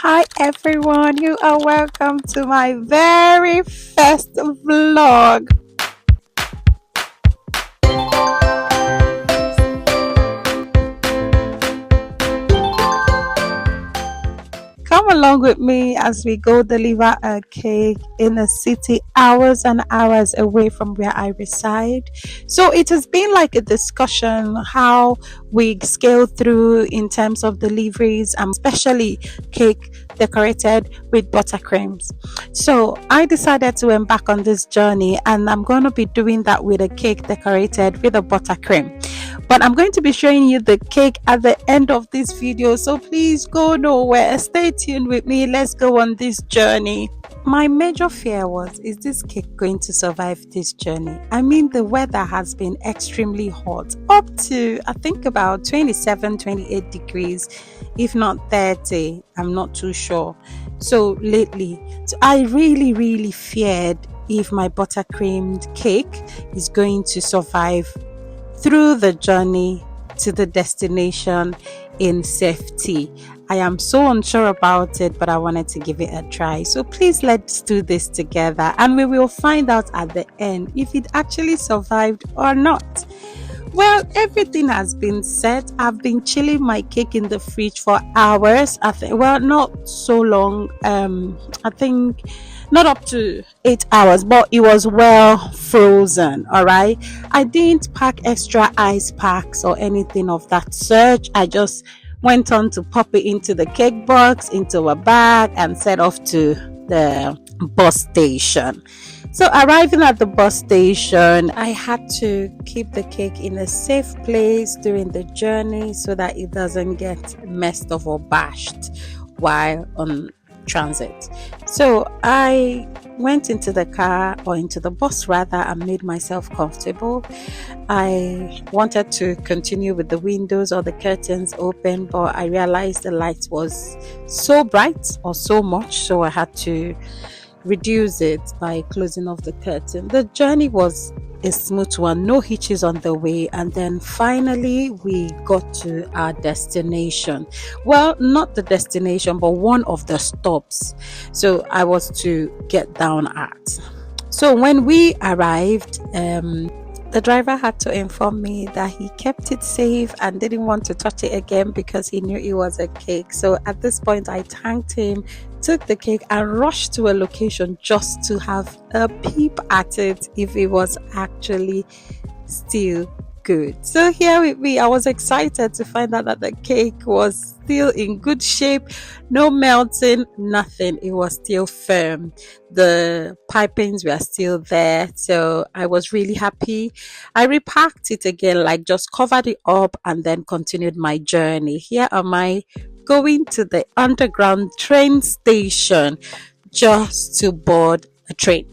Hi everyone, you are welcome to my very first vlog. Come along with me as we go deliver a cake in a city hours and hours away from where I reside. So it has been like a discussion how we scale through in terms of deliveries, and especially cake decorated with buttercreams. So I decided to embark on this journey, and I'm going to be doing that with a cake decorated with a buttercream. But I'm going to be showing you the cake at the end of this video, so please go nowhere, stay tuned with me. Let's go on this journey. My major fear was, is this cake going to survive this journey? I mean, the weather has been extremely hot, up to I think about 27, 28 degrees, if not 30. I'm not too sure. So lately, so I really feared if my buttercreamed cake is going to survive through the journey to the destination in safety. I am so unsure about it, but I wanted to give it a try. So please let's do this together, and we will find out at the end if it actually survived or not. Well, everything has been set. I've been chilling my cake in the fridge for hours. I think, well, not so long. I think not up to 8 hours, but it was well frozen. All right. I didn't pack extra ice packs or anything of that sort. I just went on to pop it into the cake box, into a bag, and set off to the bus station. So arriving at the bus station, I had to keep the cake in a safe place during the journey so that it doesn't get messed up or bashed while on transit. So I went into the car, or into the bus rather, and made myself comfortable. I wanted to continue with the windows or the curtains open, but I realized the light was so bright or so much, so I had to reduce it by closing off the curtain. The journey was a smooth one, no hitches on the way, and then finally we got to our destination. Well, not the destination, but one of the stops. So I was to get down at. So when we arrived, the driver had to inform me that he kept it safe and didn't want to touch it again because he knew it was a cake. So at this point, I thanked him, took the cake, and rushed to a location just to have a peep at it if it was actually still good. So here with me, I was excited to find out that the cake was still in good shape, no melting, nothing. It was still firm. The pipings were still there. So I was really happy. I repacked it again, like just covered it up, and then continued my journey. Here am I going to the underground train station just to board a train.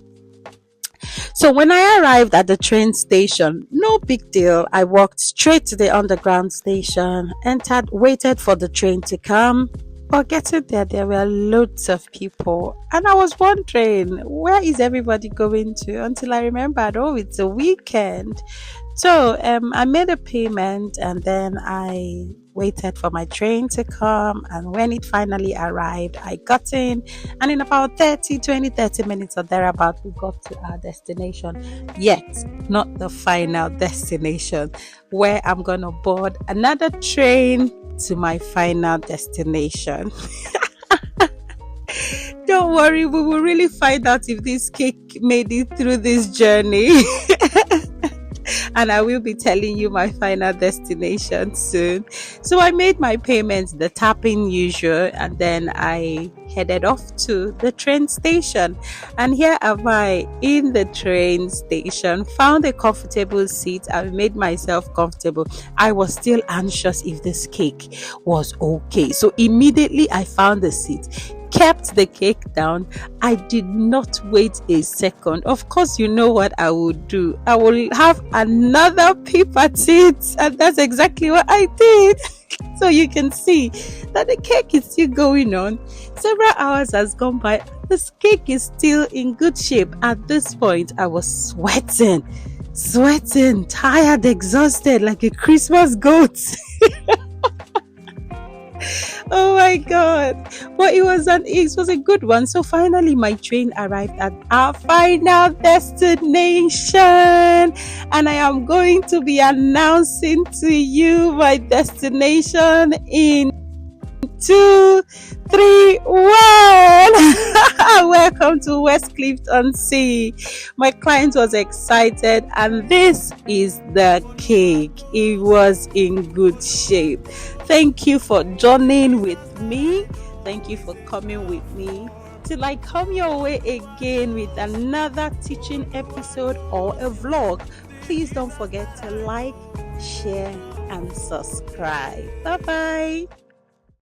So when I arrived at the train station, no big deal. I walked straight to the underground station, entered, waited for the train to come. But getting there were loads of people, and I was wondering, where is everybody going to? Until I remembered, oh, it's a weekend. So I made a payment, and then I waited for my train to come. And when it finally arrived, I got in, and in about 30 minutes or thereabout, we got to our destination. Yet, not the final destination, where I'm gonna board another train to my final destination. Don't worry, we will really find out if this cake made it through this journey. And I will be telling you my final destination soon. So I made my payments, the tapping usual, and then I headed off to the train station. And here am I in the train station, found a comfortable seat, and made myself comfortable. I was still anxious if this cake was okay. So immediately I found the seat, kept the cake down. I did not wait a second. Of course, you know what I would do. I will have another peep at it, and that's exactly what I did. So you can see that the cake is still going on. Several hours has gone by. This cake is still in good shape. At this point, I was sweating, tired, exhausted, like a Christmas goat. Oh my god. But it was a good one. So finally my train arrived at our final destination. And I am going to be announcing to you my destination in 2, 3, 1. Welcome to West Clifton Sea. My client was excited, and this is the cake. It was in good shape. Thank you for joining with me. Thank you for coming with me. Till I come your way again with another teaching episode or a vlog, please don't forget to like, share, and subscribe. Bye bye.